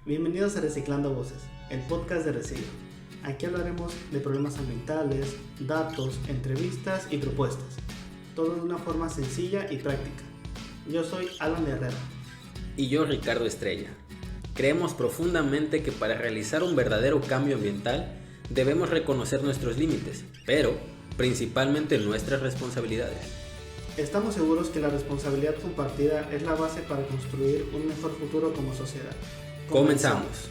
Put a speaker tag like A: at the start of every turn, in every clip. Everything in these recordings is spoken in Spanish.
A: Bienvenidos a Reciclando Voces, el podcast de Reciclo. Aquí hablaremos de problemas ambientales, datos, entrevistas y propuestas, todo de una forma sencilla y práctica. Yo soy Alan Herrera.
B: Y yo, Ricardo Estrella. Creemos profundamente que para realizar un verdadero cambio ambiental debemos reconocer nuestros límites, pero principalmente nuestras responsabilidades.
A: Estamos seguros que la responsabilidad compartida es la base para construir un mejor futuro como sociedad.
B: Comenzamos.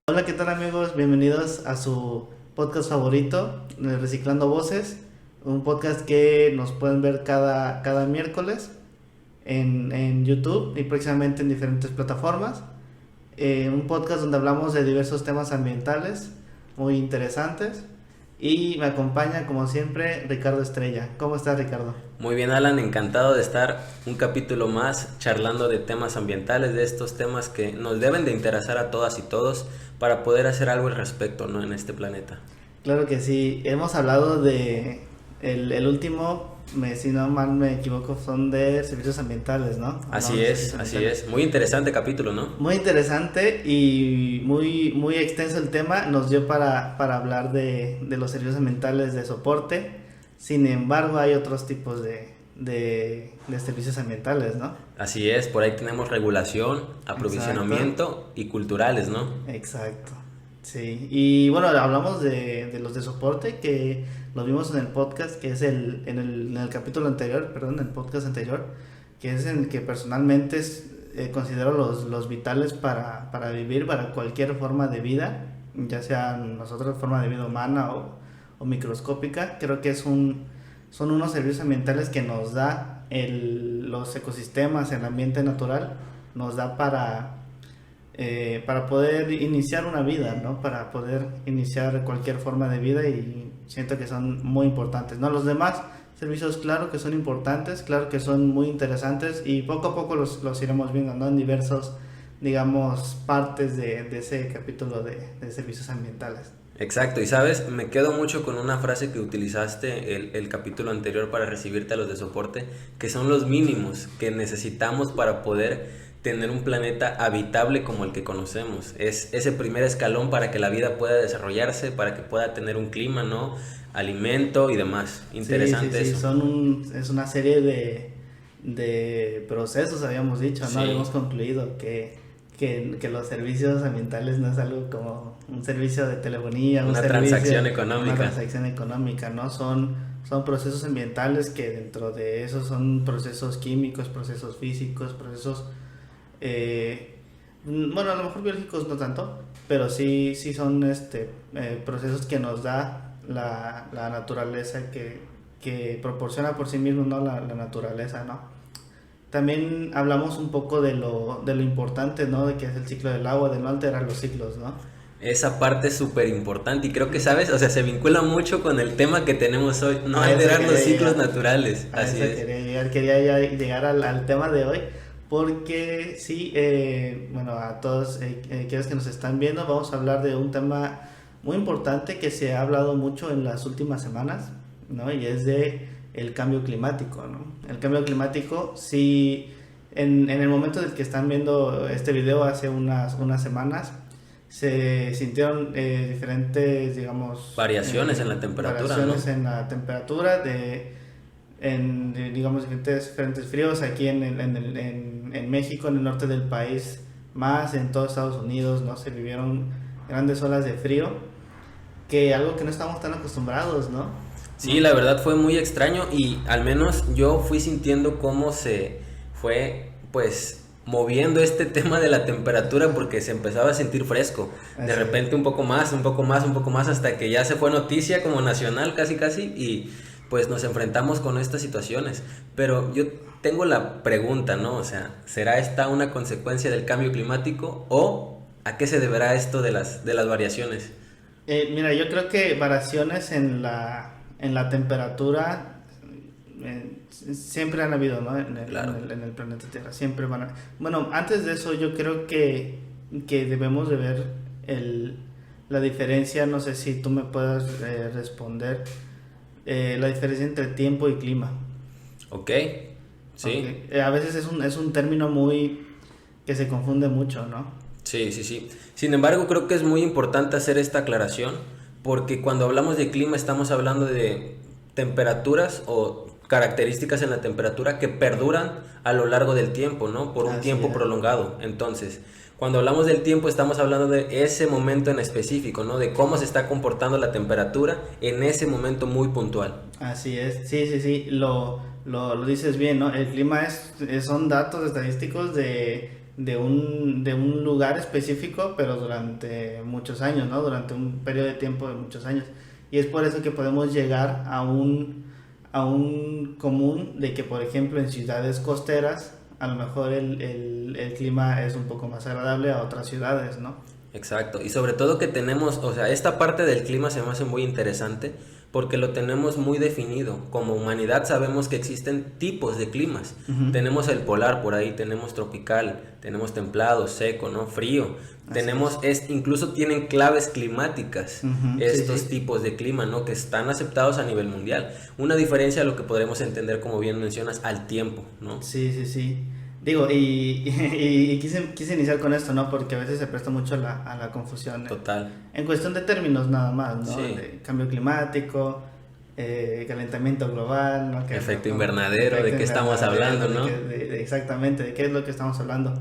A: Hola, ¿qué tal amigos? Bienvenidos a su podcast favorito, Reciclando Voces, un podcast que nos pueden ver cada miércoles en YouTube y próximamente en diferentes plataformas. Un podcast donde hablamos de diversos temas ambientales muy interesantes. Y me acompaña, como siempre, Ricardo Estrella. ¿Cómo estás, Ricardo?
B: Muy bien, Alan, encantado de estar un capítulo más charlando de temas ambientales, de estos temas que nos deben de interesar a todas y todos para poder hacer algo al respecto, ¿no?, en este planeta.
A: Claro que sí, hemos hablado de el último, si no mal me equivoco, son de servicios ambientales, ¿no?
B: Así es. Muy interesante capítulo, ¿no?
A: Muy interesante y muy extenso el tema. Nos dio para hablar de los servicios ambientales de soporte. Sin embargo, hay otros tipos de servicios ambientales, ¿no?
B: Así es, por ahí tenemos regulación, aprovisionamiento y culturales, ¿no?
A: Exacto, sí. Y bueno, hablamos de los de soporte, que lo vimos en el podcast, que es en el capítulo anterior, perdón, en el podcast anterior, que es en el que personalmente considero los vitales para vivir, para cualquier forma de vida, ya sea nosotros forma de vida humana o microscópica. Creo que son unos servicios ambientales que nos da los ecosistemas, el ambiente natural, nos da para poder iniciar una vida, ¿no? Para poder iniciar cualquier forma de vida, y siento que son muy importantes, ¿no? Los demás servicios, claro que son importantes, claro que son muy interesantes, y poco a poco los iremos viendo, ¿no? En diversos, digamos, partes de ese capítulo de servicios ambientales.
B: Exacto, y sabes, me quedo mucho con una frase que utilizaste el capítulo anterior para recibirte a los de soporte, que son los mínimos que necesitamos para poder tener un planeta habitable como el que conocemos. Es ese primer escalón para que la vida pueda desarrollarse, para que pueda tener un clima, ¿no?, alimento y demás. Interesante
A: sí,
B: eso.
A: es una serie de procesos, habíamos dicho, ¿no?
B: Sí.
A: Habíamos concluido que los servicios ambientales no es algo como un servicio de telefonía,
B: Una transacción económica,
A: ¿no? Son procesos ambientales que dentro de eso son procesos químicos, procesos físicos, procesos, bueno, a lo mejor biológicos no tanto, pero sí son procesos que nos da la naturaleza, que proporciona por sí mismo, ¿no? La naturaleza, ¿no? También hablamos un poco de lo importante, ¿no?, de que es el ciclo del agua, de no alterar los ciclos, ¿no?
B: Esa parte es súper importante y creo que, ¿sabes? O sea, se vincula mucho con el tema que tenemos hoy, no alterar los ciclos naturales. Así es.
A: Quería ya llegar al tema de hoy, porque sí, bueno, a todos quienes que nos están viendo, vamos a hablar de un tema muy importante que se ha hablado mucho en las últimas semanas, ¿no? Y es de el cambio climático, ¿no? El cambio climático, sí, en el momento en el que están viendo este video hace unas semanas, se sintieron diferentes, digamos,
B: variaciones en la temperatura,
A: variaciones,
B: ¿no?,
A: en la temperatura, digamos, diferentes fríos aquí en México, en el norte del país, más en todo Estados Unidos, ¿no? Se vivieron grandes olas de frío, que algo que no estamos tan acostumbrados, ¿no?
B: Sí, la verdad fue muy extraño, y al menos yo fui sintiendo cómo se fue, pues, moviendo este tema de la temperatura, porque se empezaba a sentir fresco. De repente un poco más, hasta que ya se fue noticia como nacional casi, y pues nos enfrentamos con estas situaciones. Pero yo tengo la pregunta, ¿no? O sea, ¿será esta una consecuencia del cambio climático o a qué se deberá esto de las variaciones?
A: Mira, yo creo que variaciones en la temperatura siempre han habido, ¿no?
B: Claro.
A: En el planeta Tierra, siempre van a... Bueno, antes de eso yo creo que debemos de ver la diferencia, no sé si tú me puedas responder, la diferencia entre tiempo y clima.
B: Ok, Sí.
A: Okay. A veces es un término muy que se confunde mucho, ¿no?
B: Sí, sí, sí. Sin embargo, creo que es muy importante hacer esta aclaración porque cuando hablamos de clima estamos hablando de temperaturas o características en la temperatura que perduran a lo largo del tiempo, ¿no? Por un
A: Así
B: tiempo
A: es.
B: prolongado. Entonces, cuando hablamos del tiempo estamos hablando de ese momento en específico, ¿no? De cómo se está comportando la temperatura en ese momento muy puntual.
A: Así es, sí, sí, sí, lo dices bien, ¿no? El clima son datos estadísticos de un lugar específico, pero durante muchos años, ¿no? Durante un periodo de tiempo de muchos años. Y es por eso que podemos llegar a un común de que, por ejemplo, en ciudades costeras, a lo mejor el clima es un poco más agradable a otras ciudades, ¿no?
B: Exacto, y sobre todo que tenemos, o sea, esta parte del clima se me hace muy interesante porque lo tenemos muy definido. Como humanidad sabemos que existen tipos de climas.
A: Ujú.
B: Tenemos el polar por ahí, tenemos tropical, tenemos templado, seco, ¿no? Frío. Tenemos, incluso tienen claves climáticas
A: Ujú, sí,
B: estos
A: sí.
B: tipos de clima, ¿no? Que están aceptados a nivel mundial. Una diferencia a lo que podremos entender, como bien mencionas, al tiempo, ¿no?
A: Sí, sí, sí. Digo, y quise iniciar con esto, ¿no? Porque a veces se presta mucho a la confusión.
B: Total.
A: En cuestión de términos nada más, ¿no?
B: Sí.
A: De cambio climático, calentamiento global, ¿no?
B: Efecto
A: ¿no?
B: invernadero, ¿de
A: Efecto
B: qué estamos
A: invernadero,
B: hablando, no?
A: exactamente, de qué es lo que estamos hablando.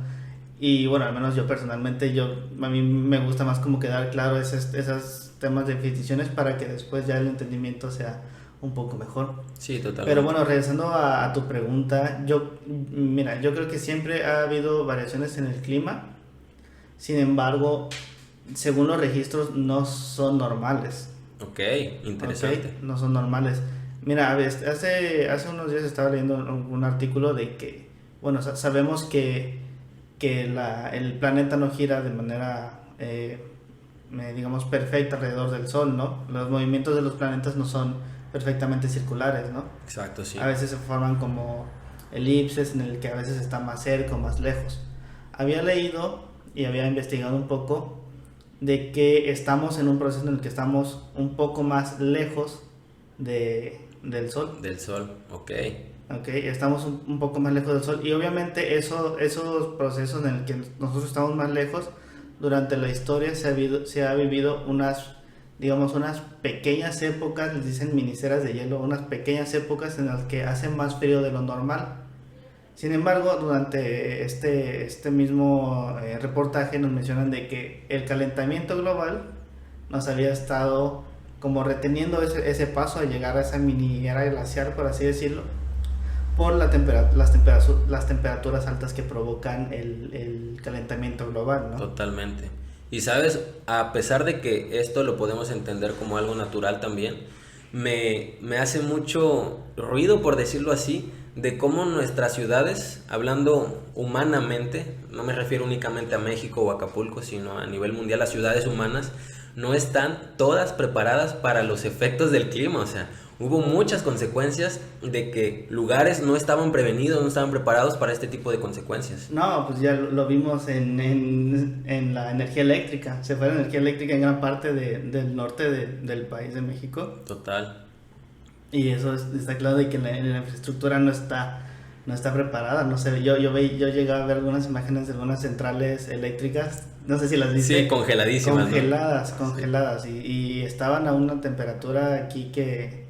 A: Y bueno, al menos yo personalmente, a mí me gusta más como quedar claro esos temas de definiciones para que después ya el entendimiento sea un poco mejor.
B: Sí, totalmente.
A: Pero bueno, regresando a tu pregunta, mira, yo creo que siempre ha habido variaciones en el clima, sin embargo, según los registros no son normales.
B: Ok, interesante.
A: ¿Ok? No son normales. Mira, a ver, hace unos días estaba leyendo un artículo de que, bueno, sabemos que el planeta no gira de manera, digamos, perfecta alrededor del Sol, ¿no? Los movimientos de los planetas no son perfectamente circulares, ¿no?
B: Exacto, sí.
A: A veces se forman como elipses en el que a veces está más cerca o más lejos. Había leído y había investigado un poco de que estamos en un proceso en el que estamos un poco más lejos del Sol.
B: Del Sol, ok.
A: Okay, estamos un poco más lejos del Sol y obviamente esos procesos en el que nosotros estamos más lejos, durante la historia se ha vivido digamos, unas pequeñas épocas, les dicen miniceras de hielo, unas pequeñas épocas en las que hace más frío de lo normal. Sin embargo, durante este mismo reportaje nos mencionan de que el calentamiento global nos había estado como reteniendo ese paso a llegar a esa mini era glaciar, por así decirlo, por las temperaturas altas que provocan el calentamiento global, ¿no?
B: Totalmente. Y sabes, a pesar de que esto lo podemos entender como algo natural también, me hace mucho ruido, por decirlo así, de cómo nuestras ciudades, hablando humanamente, no me refiero únicamente a México o Acapulco, sino a nivel mundial, las ciudades humanas no están todas preparadas para los efectos del clima. O sea, hubo muchas consecuencias de que lugares no estaban prevenidos, no estaban preparados para este tipo de consecuencias.
A: No, pues ya lo vimos en la energía eléctrica. Se fue la energía eléctrica en gran parte del norte del país de México.
B: Total.
A: Y eso está claro de que la infraestructura no está preparada. No sé, yo llegué a ver algunas imágenes de algunas centrales eléctricas. No sé si las viste.
B: Sí, congeladísimas.
A: Congeladas. Y estaban a una temperatura aquí que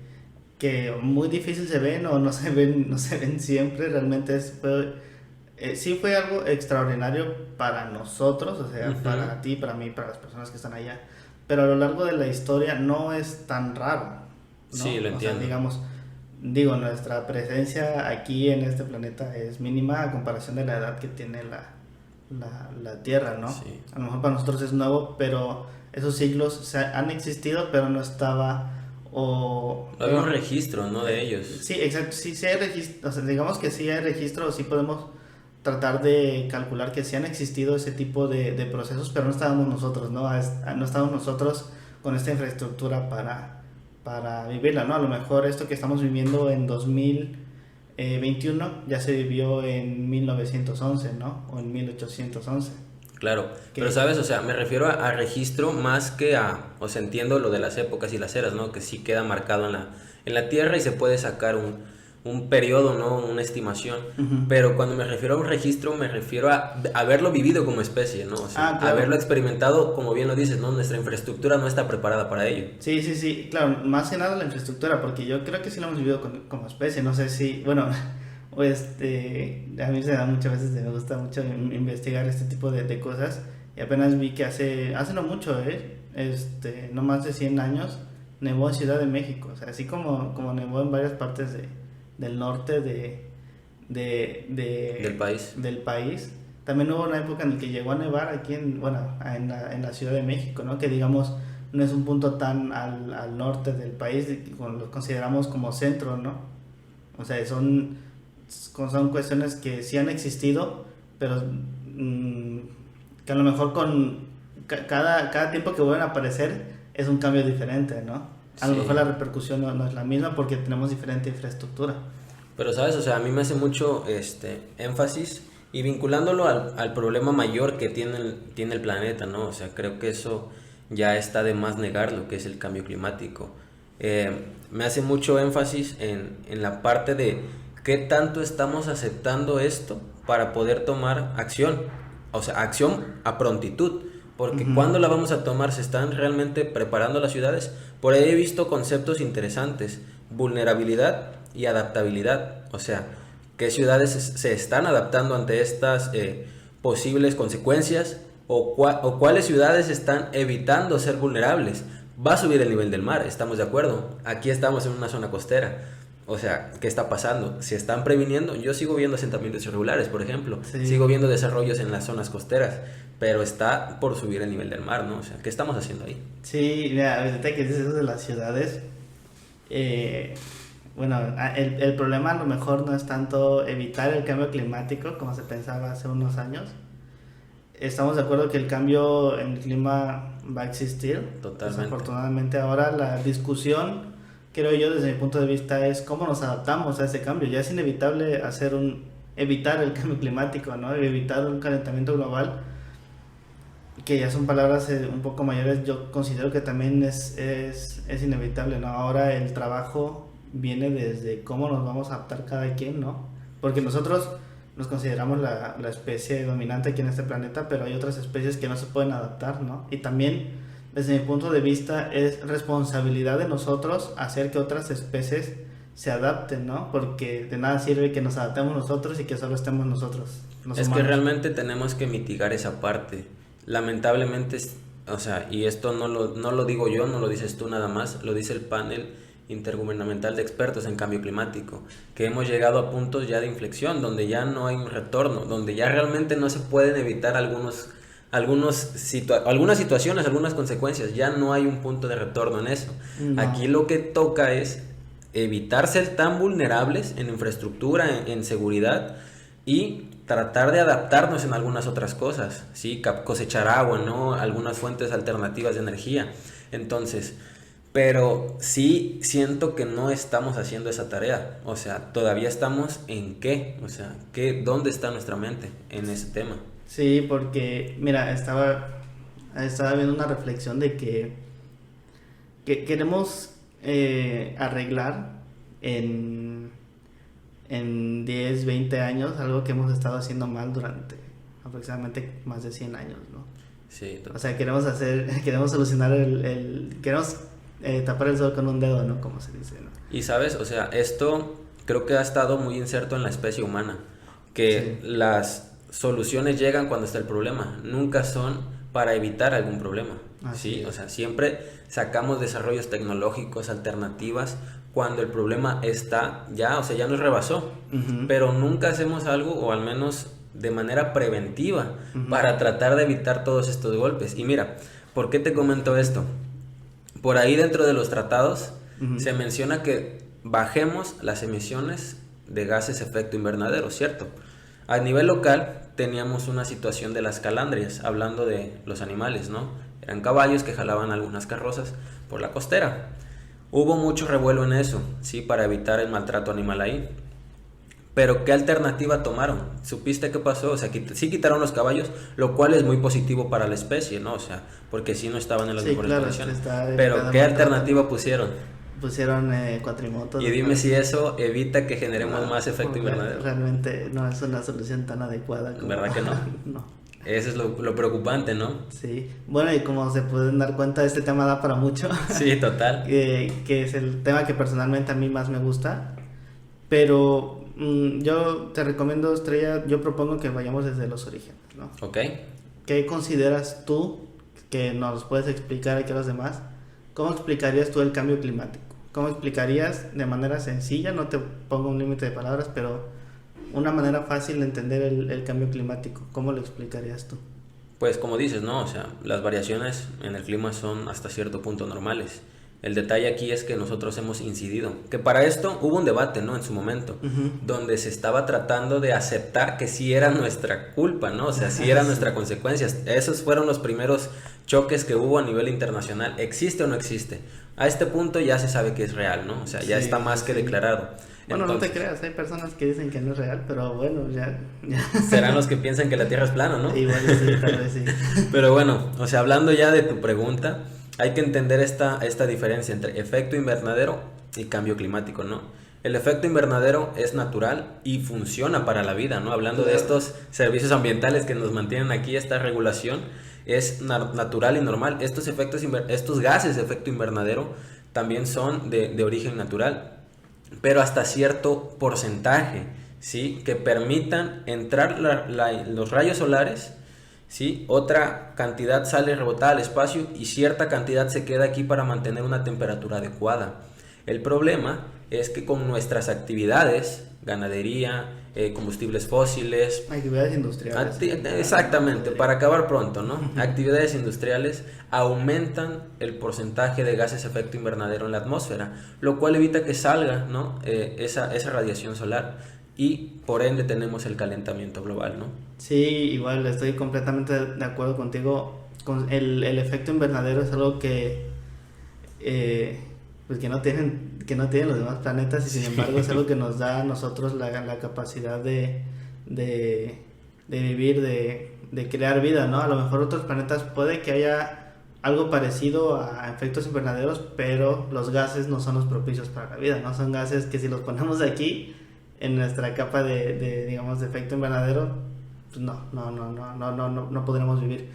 A: muy difícil se ven o no se ven siempre. Realmente sí fue algo extraordinario para nosotros, o sea, para ti, para mí, para las personas que están allá. Pero a lo largo de la historia no es tan raro, ¿no?
B: Sí, lo entiendo.
A: O sea, nuestra presencia aquí en este planeta es mínima a comparación de la edad que tiene la Tierra, ¿no?
B: Sí.
A: A lo mejor para nosotros es nuevo, pero esos siglos han existido, pero no estaba
B: no había un registro, ¿no? De ellos.
A: Sí, exacto, sí hay registro, o sea, digamos que sí hay registro, sí podemos tratar de calcular que sí han existido ese tipo de procesos, pero no estábamos nosotros, ¿no? No estábamos nosotros con esta infraestructura para vivirla, ¿no? A lo mejor esto que estamos viviendo en 2021 ya se vivió en 1911, ¿no? O en 1811.
B: Claro, pero sabes, o sea, me refiero a registro más que o sea, entiendo lo de las épocas y las eras, ¿no? Que sí queda marcado en la tierra y se puede sacar un periodo, ¿no? Una estimación.
A: Ujú.
B: Pero cuando me refiero a un registro, me refiero a haberlo vivido como especie, ¿no? O sea,
A: Claro.
B: haberlo experimentado, como bien lo dices, ¿no? Nuestra infraestructura no está preparada para ello.
A: Sí, sí, sí, claro, más que nada la infraestructura, porque yo creo que sí lo hemos vivido como especie, no sé si, bueno, a mí se da muchas veces, me gusta mucho investigar este tipo de cosas, y apenas vi que hace no mucho, no más de 100 años, nevó en Ciudad de México, o sea, así como nevó en varias partes del norte
B: Del país.
A: del país. También hubo una época en la que llegó a nevar aquí en la Ciudad de México, ¿no? Que digamos no es un punto tan al norte del país, lo consideramos como centro, ¿no? O sea, son cuestiones que sí han existido, pero que a lo mejor cada tiempo que vuelven a aparecer es un cambio diferente, ¿no? A lo
B: Sí.
A: mejor la repercusión no es la misma porque tenemos diferente infraestructura.
B: Pero, ¿sabes? O sea, a mí me hace mucho énfasis y vinculándolo al problema mayor que tiene el planeta, ¿no? O sea, creo que eso ya está de más negar lo que es el cambio climático. Me hace mucho énfasis en la parte de qué tanto estamos aceptando esto para poder tomar acción. O sea, acción a prontitud. Porque
A: Ujú.
B: ¿cuándo la vamos a tomar? ¿Se están realmente preparando las ciudades? Por ahí he visto conceptos interesantes. Vulnerabilidad y adaptabilidad. O sea, ¿qué ciudades se están adaptando ante estas posibles consecuencias? ¿O cuáles ciudades están evitando ser vulnerables? Va a subir el nivel del mar, estamos de acuerdo. Aquí estamos en una zona costera. O sea, ¿qué está pasando? ¿Se están previniendo? Yo sigo viendo asentamientos irregulares, por ejemplo.
A: Sí.
B: Sigo viendo desarrollos en las zonas costeras. Pero está por subir el nivel del mar, ¿no? O sea, ¿qué estamos haciendo ahí?
A: Sí, mira, ahorita que dices eso de las ciudades, bueno, el problema a lo mejor no es tanto evitar el cambio climático como se pensaba hace unos años. Estamos de acuerdo que el cambio en el clima va a existir.
B: Totalmente.
A: Desafortunadamente ahora la discusión, creo yo desde mi punto de vista, es cómo nos adaptamos a ese cambio. Ya es inevitable evitar el cambio climático, ¿no? Evitar un calentamiento global, que ya son palabras un poco mayores. Yo considero que también es inevitable, ¿no? Ahora el trabajo viene desde cómo nos vamos a adaptar cada quien, ¿no? Porque nosotros nos consideramos la especie dominante aquí en este planeta, pero hay otras especies que no se pueden adaptar, ¿no? Y también, desde mi punto de vista, es responsabilidad de nosotros hacer que otras especies se adapten, ¿no? Porque de nada sirve que nos adaptemos nosotros y que solo estemos nosotros, los
B: Es que
A: humanos.
B: realmente tenemos que mitigar esa parte. Lamentablemente, o sea, y esto no lo digo yo, no lo dices tú nada más, lo dice el panel intergubernamental de expertos en cambio climático, que hemos llegado a puntos ya de inflexión, donde ya no hay un retorno, donde ya realmente no se pueden evitar algunas situaciones, algunas consecuencias, ya no hay un punto de retorno en eso.
A: No.
B: Aquí lo que toca es evitar ser tan vulnerables en infraestructura, en seguridad, y tratar de adaptarnos en algunas otras cosas, ¿sí? Cosechar agua, ¿no? Algunas fuentes alternativas de energía. Entonces, pero sí siento que no estamos haciendo esa tarea. O sea, todavía estamos en qué, o sea, ¿dónde está nuestra mente en ese tema?
A: Sí, porque, mira, estaba viendo una reflexión de que queremos arreglar en 10, 20 años algo que hemos estado haciendo mal durante aproximadamente más de 100 años, ¿no?
B: Sí,
A: O sea, queremos solucionar queremos tapar el sol con un dedo, ¿no? Como se dice, ¿no?
B: y sabes, o sea, esto creo que ha estado muy inserto en la especie humana, que
A: Sí.
B: las soluciones llegan cuando está el problema, nunca son para evitar algún problema.
A: Así
B: Sí,
A: es.
B: o sea, siempre sacamos desarrollos tecnológicos, alternativas, cuando el problema está ya, o sea, ya nos rebasó,
A: Ujú.
B: pero nunca hacemos algo, o al menos de manera preventiva,
A: Ujú.
B: para tratar de evitar todos estos golpes. Y mira, ¿por qué te comento esto? Por ahí dentro de los tratados
A: Ujú.
B: se menciona que bajemos las emisiones de gases efecto invernadero, ¿cierto? A nivel local teníamos una situación de las calandrias, hablando de los animales, ¿no? Eran caballos que jalaban algunas carrozas por la costera. Hubo mucho revuelo en eso, sí, para evitar el maltrato animal ahí. Pero ¿qué alternativa tomaron? ¿Supiste qué pasó? O sea, sí quitaron los caballos, lo cual es muy positivo para la especie, ¿no? O sea, porque sí no estaban en las
A: Sí,
B: mejores
A: claro,
B: condiciones.
A: está
B: Pero
A: evitando
B: ¿qué
A: maltrato.
B: alternativa pusieron?
A: pusieron cuatrimotos.
B: Y dime si eso evita que generemos más efecto invernadero.
A: Realmente no es una solución tan adecuada.
B: ¿Verdad que no?
A: No.
B: Eso es lo preocupante, ¿no?
A: Sí. Bueno, y como se pueden dar cuenta, este tema da para mucho.
B: Sí, total.
A: Que es el tema que personalmente a mí más me gusta. Pero yo te recomiendo, Estrella, yo propongo que vayamos desde los orígenes, ¿no?
B: Ok.
A: ¿Qué consideras tú que nos puedes explicar aquí a los demás? ¿Cómo explicarías tú el cambio climático? ¿Cómo explicarías de manera sencilla? No te pongo un límite de palabras, pero una manera fácil de entender el cambio climático. ¿Cómo lo explicarías tú?
B: Pues como dices, ¿no? O sea, las variaciones en el clima son hasta cierto punto normales. El detalle aquí es que nosotros hemos incidido. Que para esto hubo un debate, ¿no? En su momento, donde se estaba tratando de aceptar que sí era nuestra culpa, ¿no? O sea, sí era nuestra consecuencia. Esos fueron los primeros choques que hubo a nivel internacional. ¿Existe o no existe? A este punto ya se sabe que es real, ¿no? O sea, ya está más que declarado.
A: Bueno, entonces, no te creas, hay personas que dicen que no es real, pero bueno, ya.
B: Serán los que piensan que la Tierra es plana, ¿no?
A: Igual sí, tal vez sí.
B: Pero bueno, o sea, hablando ya de tu pregunta, hay que entender esta diferencia entre efecto invernadero y cambio climático, ¿no? El efecto invernadero es natural y funciona para la vida, ¿no? Hablando de estos servicios ambientales que nos mantienen aquí, esta regulación es natural y normal. Estos gases de efecto invernadero también son de origen natural, pero hasta cierto porcentaje, ¿sí? Que permitan entrar los rayos solares, ¿sí? Otra cantidad sale rebotada al espacio y cierta cantidad se queda aquí para mantener una temperatura adecuada. El problema es que con nuestras actividades, ganadería, combustibles fósiles,
A: actividades industriales,
B: exactamente, para acabar pronto, ¿no? Actividades industriales aumentan el porcentaje de gases de efecto invernadero en la atmósfera, lo cual evita que salga, ¿no? esa radiación solar, y por ende tenemos el calentamiento global, ¿no?
A: Sí, igual estoy completamente de acuerdo contigo. El efecto invernadero es algo que pues que no tienen los demás planetas, y sin embargo es algo que nos da a nosotros la capacidad de vivir, de crear vida, ¿no? A lo mejor otros planetas puede que haya algo parecido a efectos invernaderos, pero los gases no son los propicios para la vida, no son gases que si los ponemos aquí en nuestra capa digamos de efecto invernadero, pues no podremos vivir.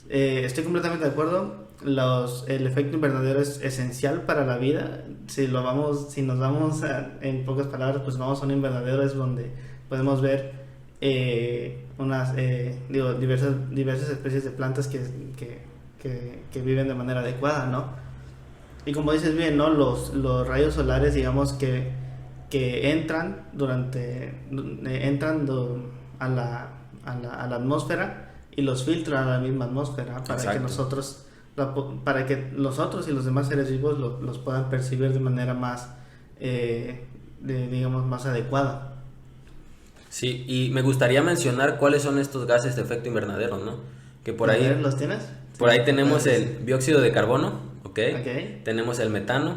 A: Estoy completamente de acuerdo. El efecto invernadero es esencial para la vida. Si nos vamos en pocas palabras, pues vamos a un invernadero, es donde podemos ver diversas especies de plantas que viven de manera adecuada, ¿no? Y como dices bien, ¿no? Los rayos solares, digamos que entran a la atmósfera y los filtran a la misma atmósfera para que nosotros y los demás seres vivos los puedan percibir de manera más más adecuada.
B: Sí, y me gustaría mencionar cuáles son estos gases de efecto invernadero, ¿no? Que por ahí
A: ¿los tienes?
B: Por ahí tenemos el dióxido de carbono, ¿okay? Tenemos el metano,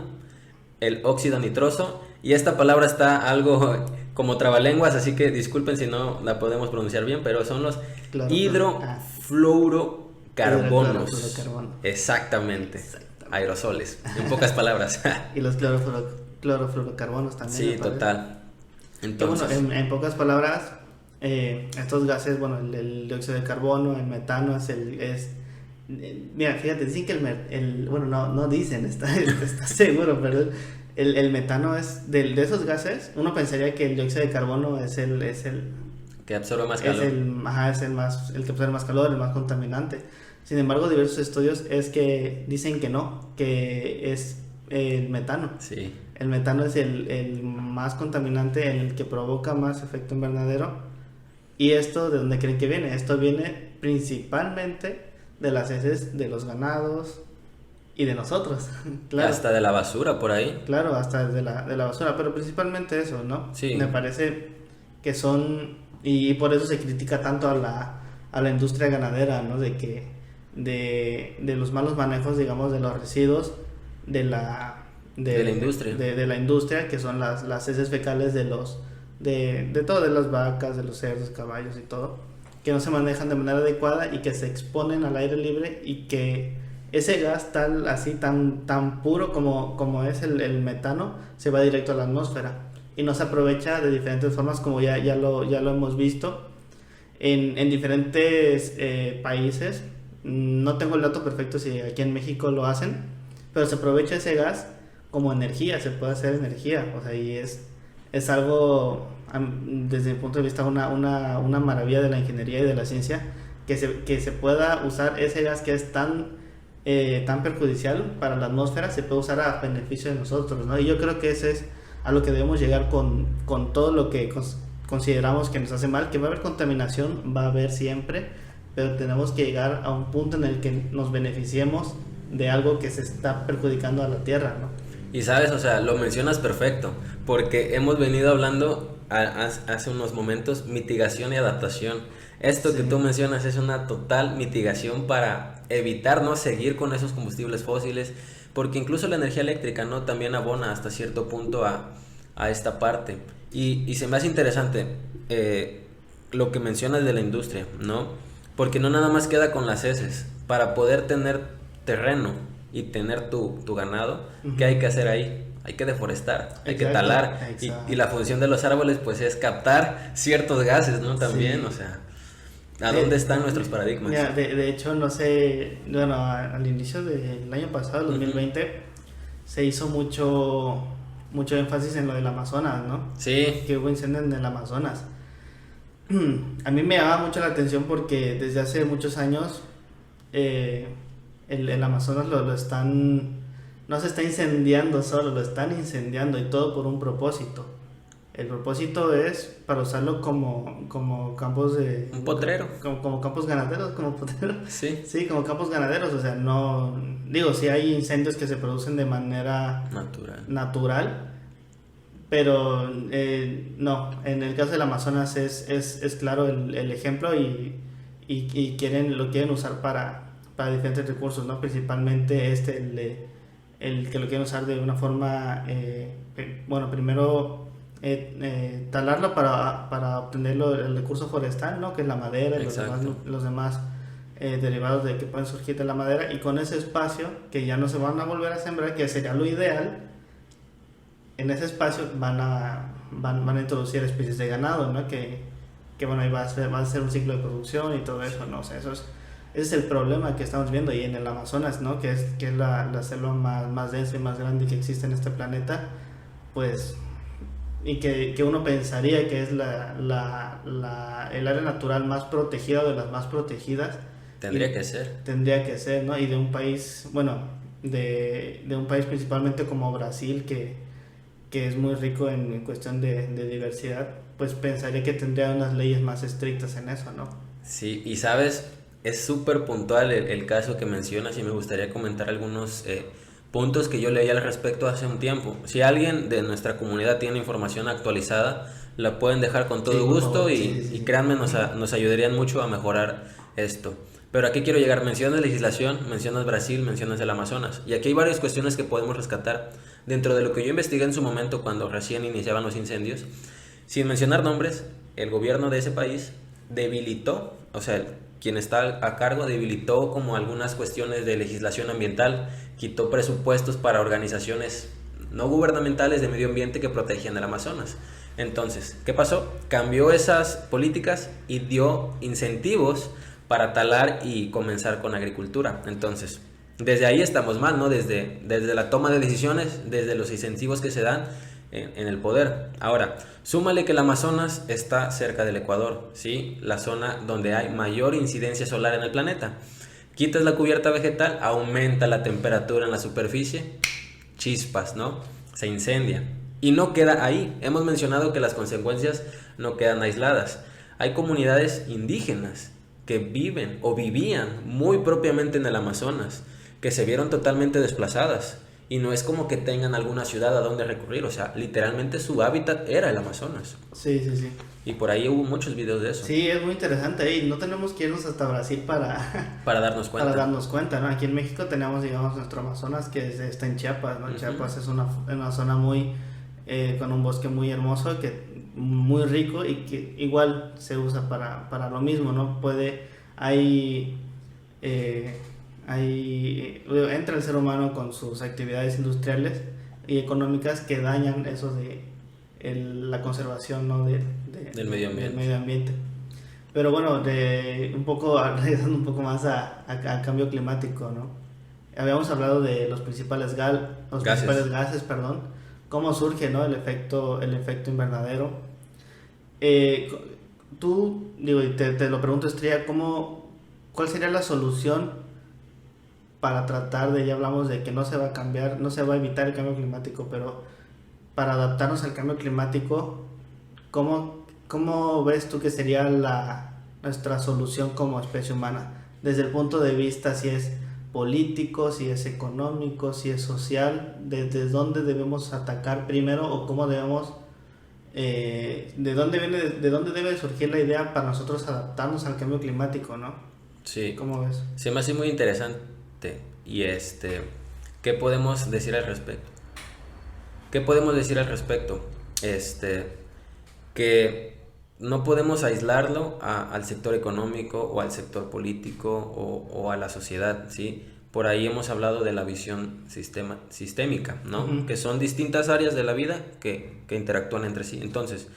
B: el óxido nitroso, y esta palabra está algo como trabalenguas, así que disculpen si no la podemos pronunciar bien, pero son los hidrofluorocarbonos. Exactamente. Aerosoles, en pocas palabras.
A: Y los clorofluorocarbonos también.
B: Sí, total. Entonces,
A: bueno, en pocas palabras, estos gases, bueno, el dióxido de carbono, el metano mira, fíjate, dicen que no dicen, está seguro, pero el metano es de esos gases. Uno pensaría que el dióxido de carbono es el
B: que absorbe más calor.
A: Es el que absorbe más calor, el más contaminante. Sin embargo, diversos estudios dicen que no, que es el metano.
B: Sí.
A: El metano es el más contaminante, el que provoca más efecto invernadero. ¿Y esto de dónde creen que viene? Esto viene principalmente de las heces de los ganados y de nosotros. Claro.
B: Hasta de la basura por ahí.
A: Claro, hasta de la basura, pero principalmente eso, ¿no?
B: Sí.
A: Me parece que son, y por eso se critica tanto a la industria ganadera, ¿no? De los malos manejos, digamos, de los residuos de la
B: industria.
A: De la industria, que son las heces fecales de todo, de las vacas, de los cerdos, caballos y todo, que no se manejan de manera adecuada y que se exponen al aire libre y que ese gas así tan puro como es el metano, se va directo a la atmósfera y no se aprovecha de diferentes formas, como ya lo hemos visto en diferentes países. No tengo el dato perfecto si aquí en México lo hacen, pero se aprovecha ese gas como energía, se puede hacer energía, o sea, y es algo, desde mi punto de vista, una maravilla de la ingeniería y de la ciencia, que se pueda usar ese gas que es tan perjudicial para la atmósfera, se puede usar a beneficio de nosotros, ¿no? Y yo creo que ese es a lo que debemos llegar con todo lo que consideramos que nos hace mal. Que va a haber contaminación, va a haber siempre, pero tenemos que llegar a un punto en el que nos beneficiemos de algo que se está perjudicando a la tierra, ¿no?
B: Y sabes, o sea, lo mencionas perfecto, porque hemos venido hablando hace unos momentos mitigación y adaptación. Esto que tú mencionas es una total mitigación para evitar no seguir con esos combustibles fósiles, porque incluso la energía eléctrica no también abona hasta cierto punto a esta parte. Y se me hace interesante lo que mencionas de la industria, ¿no? Porque no nada más queda con las heces. Para poder tener terreno y tener tu ganado, ¿qué hay que hacer ahí? Hay que deforestar, hay que talar. Y la función de los árboles pues es captar ciertos gases, ¿no? También, o sea, ¿a dónde están nuestros paradigmas?
A: Mira, de hecho, no sé, bueno, al inicio del año pasado, 2020, se hizo mucho énfasis en lo del Amazonas, ¿no?
B: Sí.
A: Que hubo incendios en el Amazonas. A mí me llama mucho la atención porque desde hace muchos años el Amazonas lo están, no se está incendiando solo, lo están incendiando, y todo por un propósito. El propósito es para usarlo como campos de...
B: Un potrero.
A: Como campos ganaderos, como potreros.
B: Sí.
A: Sí, como campos ganaderos, o sea, no... Digo, sí hay incendios que se producen de manera natural, pero no, en el caso del Amazonas es claro el ejemplo, y lo quieren usar para diferentes recursos, ¿no? Principalmente el que lo quieren usar de una forma, bueno, primero talarlo para obtener el recurso forestal, ¿no? Que es la madera y los demás derivados que pueden surgir de la madera, y con ese espacio que ya no se van a volver a sembrar, que sería lo ideal, en ese espacio van a introducir especies de ganado, ¿no? Que bueno, ahí va a ser un ciclo de producción y todo eso, ¿no? O sea, ese es el problema que estamos viendo. Y en el Amazonas, ¿no? Que es la selva más densa y más grande que existe en este planeta, pues, y que uno pensaría que es el área natural más protegida, de las más protegidas.
B: Tendría
A: que ser, ¿no? Y de un país, bueno, de un país principalmente como Brasil, que es muy rico en cuestión de diversidad, pues pensaría que tendría unas leyes más estrictas en eso, ¿no?
B: Sí, y sabes, es súper puntual el caso que mencionas, y me gustaría comentar algunos puntos que yo leí al respecto hace un tiempo. Si alguien de nuestra comunidad tiene información actualizada, la pueden dejar con todo gusto, y créanme, nos ayudarían mucho a mejorar esto. Pero aquí quiero llegar: mencionas legislación, mencionas Brasil, mencionas el Amazonas, y aquí hay varias cuestiones que podemos rescatar. Dentro de lo que yo investigué en su momento cuando recién iniciaban los incendios, sin mencionar nombres, el gobierno de ese país debilitó, o sea, quien está a cargo debilitó como algunas cuestiones de legislación ambiental, quitó presupuestos para organizaciones no gubernamentales de medio ambiente que protegían el Amazonas. Entonces, ¿qué pasó? Cambió esas políticas y dio incentivos para talar y comenzar con agricultura. Entonces, desde ahí estamos mal, ¿no? Desde la toma de decisiones, desde los incentivos que se dan en el poder. Ahora, súmale que el Amazonas está cerca del Ecuador, ¿sí? La zona donde hay mayor incidencia solar en el planeta. Quitas la cubierta vegetal, aumenta la temperatura en la superficie, chispas, ¿no? Se incendia. Y no queda ahí. Hemos mencionado que las consecuencias no quedan aisladas. Hay comunidades indígenas que viven o vivían muy propiamente en el Amazonas, que se vieron totalmente desplazadas, y no es como que tengan alguna ciudad a donde recurrir, o sea, literalmente su hábitat era el Amazonas.
A: Sí.
B: Y por ahí hubo muchos videos de eso.
A: Sí, es muy interesante, y no tenemos que irnos hasta Brasil para
B: darnos cuenta.
A: Para darnos cuenta, ¿no? Aquí en México tenemos, digamos, nuestro Amazonas, que está en Chiapas, ¿no? Uh-huh. Chiapas es una zona muy, con un bosque muy hermoso, muy rico, y que igual se usa para lo mismo, ¿no? Hay entra el ser humano con sus actividades industriales y económicas que dañan eso de la conservación, ¿no?
B: Del medio ambiente.
A: Del medio ambiente. Pero bueno, regresando un poco más a cambio climático, ¿no? Habíamos hablado de los principales gases, perdón, cómo surge, ¿no? el efecto invernadero. Tú, digo, y te lo pregunto, Estrella, ¿cuál sería la solución para tratar ya hablamos de que no se va a cambiar, no se va a evitar el cambio climático, pero para adaptarnos al cambio climático, ¿cómo ves tú que sería nuestra solución como especie humana? Desde el punto de vista si es político, si es económico, si es social, ¿desde dónde debemos atacar primero o cómo debemos, de dónde debe surgir la idea para nosotros adaptarnos al cambio climático, ¿no?
B: Sí.
A: ¿Cómo ves?
B: Se me hace muy interesante y ¿qué podemos decir al respecto? ¿Qué podemos decir al respecto? Que no podemos aislarlo al sector económico o al sector político o a la sociedad, ¿sí? Por ahí hemos hablado de la visión sistémica, ¿no?
A: Uh-huh.
B: Que son distintas áreas de la vida que interactúan entre sí. Entonces,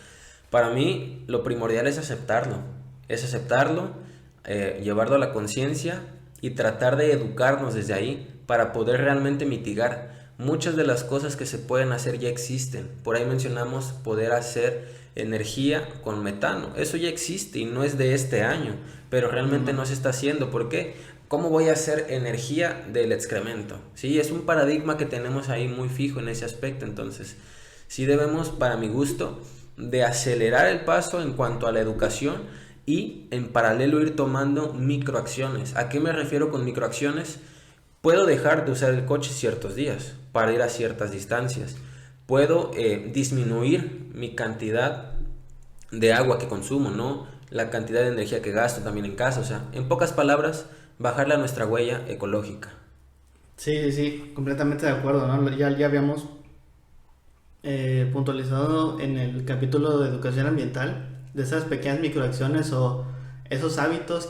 B: para mí lo primordial es aceptarlo, llevarlo a la conciencia y tratar de educarnos desde ahí para poder realmente mitigar. Muchas de las cosas que se pueden hacer ya existen. Por ahí mencionamos poder hacer energía con metano. Eso ya existe y no es de este año, pero realmente no se está haciendo. ¿Por qué? ¿Cómo voy a hacer energía del excremento? Sí, es un paradigma que tenemos ahí muy fijo en ese aspecto. Entonces, sí debemos, para mi gusto, de acelerar el paso en cuanto a la educación y en paralelo ir tomando microacciones. ¿A qué me refiero con microacciones? Puedo dejar de usar el coche ciertos días para ir a ciertas distancias. Puedo disminuir mi cantidad de agua que consumo, ¿no? La cantidad de energía que gasto también en casa. O sea, en pocas palabras, bajarle a nuestra huella ecológica.
A: Sí, completamente de acuerdo, ¿no? Ya habíamos puntualizado en el capítulo de educación ambiental de esas pequeñas microacciones o esos hábitos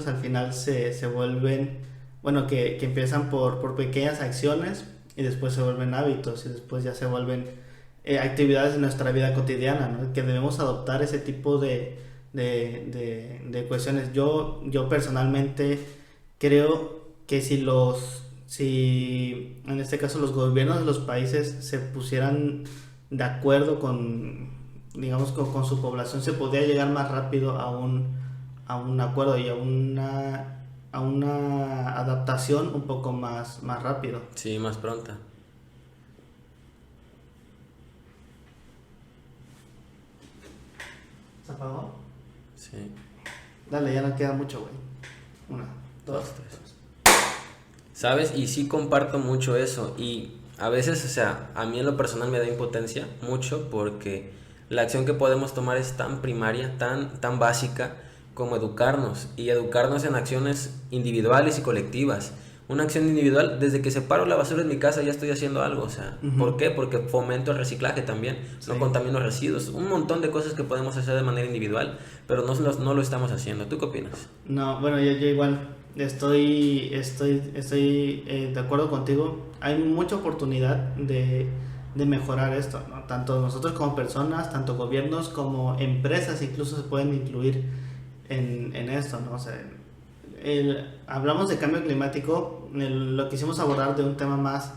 A: al final se vuelven, bueno, que empiezan por pequeñas acciones y después se vuelven hábitos y después ya se vuelven actividades de nuestra vida cotidiana, ¿no? Que debemos adoptar ese tipo de cuestiones. Yo personalmente creo que si en este caso los gobiernos de los países se pusieran de acuerdo digamos, con su población, se podría llegar más rápido a un acuerdo y a una adaptación un poco más rápido.
B: Sí, más pronta.
A: ¿Se apagó?
B: Sí.
A: Dale, ya no queda mucho, güey. 1, 2, 3.
B: ¿Sabes? Y sí comparto mucho eso. Y a veces, o sea, a mí en lo personal me da impotencia mucho porque la acción que podemos tomar es tan primaria, tan básica como educarnos. Y educarnos en acciones individuales y colectivas. Una acción individual, desde que separo la basura en mi casa ya estoy haciendo algo, o sea,
A: Uh-huh.
B: ¿Por qué? Porque fomento el reciclaje también,
A: Sí.
B: no contamino residuos, un montón de cosas que podemos hacer de manera individual, pero no lo estamos haciendo. ¿Tú qué opinas?
A: No, bueno, yo igual estoy de acuerdo contigo. Hay mucha oportunidad de mejorar esto, ¿no? Tanto nosotros como personas, tanto gobiernos como empresas incluso se pueden incluir en esto, ¿no? O sea, hablamos de cambio climático, lo quisimos abordar de un tema más,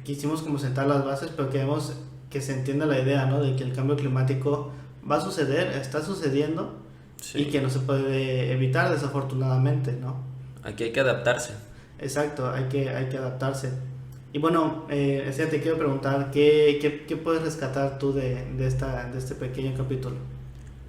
A: quisimos como sentar las bases, pero queremos que se entienda la idea, ¿no? De que el cambio climático va a suceder, está sucediendo,
B: Sí.
A: y que no se puede evitar desafortunadamente, ¿no?
B: Aquí hay que adaptarse.
A: Exacto, hay que adaptarse. Y bueno, te quiero preguntar, ¿qué puedes rescatar tú de este pequeño capítulo?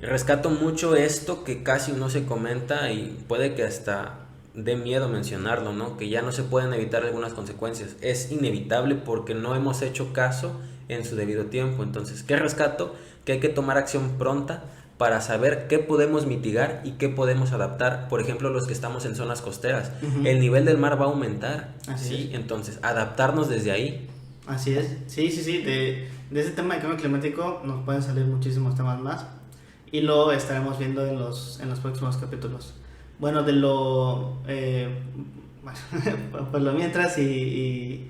B: Rescato mucho esto que casi no se comenta y puede que hasta dé miedo mencionarlo, ¿no? Que ya no se pueden evitar algunas consecuencias. Es inevitable porque no hemos hecho caso en su debido tiempo. Entonces, ¿qué rescato? Que hay que tomar acción pronta para saber qué podemos mitigar y qué podemos adaptar. Por ejemplo, los que estamos en zonas costeras.
A: Uh-huh.
B: El nivel del mar va a aumentar.
A: Así
B: ¿sí?
A: es.
B: Entonces, adaptarnos desde ahí.
A: Así es, sí. De ese tema de cambio climático nos pueden salir muchísimos temas más y lo estaremos viendo en los próximos capítulos. Bueno, de lo... bueno, por lo mientras y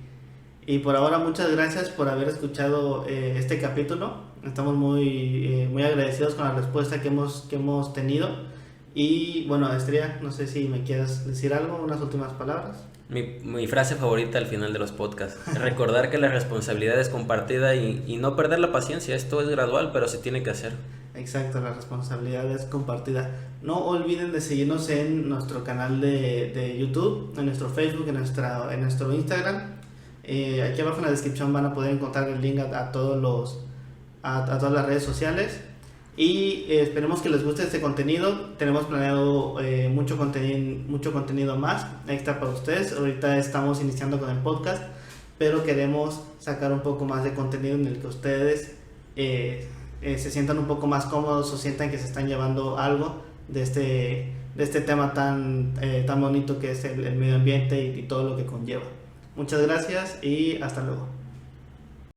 A: por ahora muchas gracias por haber escuchado este capítulo. Estamos muy agradecidos con la respuesta que hemos tenido. Y bueno, Estrella, no sé si me quieres decir algo, unas últimas palabras.
B: Mi frase favorita al final de los podcasts: recordar que la responsabilidad es compartida y no perder la paciencia. Esto es gradual, pero se tiene que hacer.
A: Exacto, la responsabilidad es compartida. No olviden de seguirnos en nuestro canal de YouTube, en nuestro Facebook, en nuestro Instagram. Aquí abajo en la descripción van a poder encontrar el link a todas las redes sociales. Y esperemos que les guste este contenido. Tenemos planeado mucho contenido más extra para ustedes. Ahorita estamos iniciando con el podcast, pero queremos sacar un poco más de contenido en el que ustedes se sientan un poco más cómodos o sientan que se están llevando algo de este tema tan bonito que es el medio ambiente y todo lo que conlleva. Muchas gracias y hasta luego.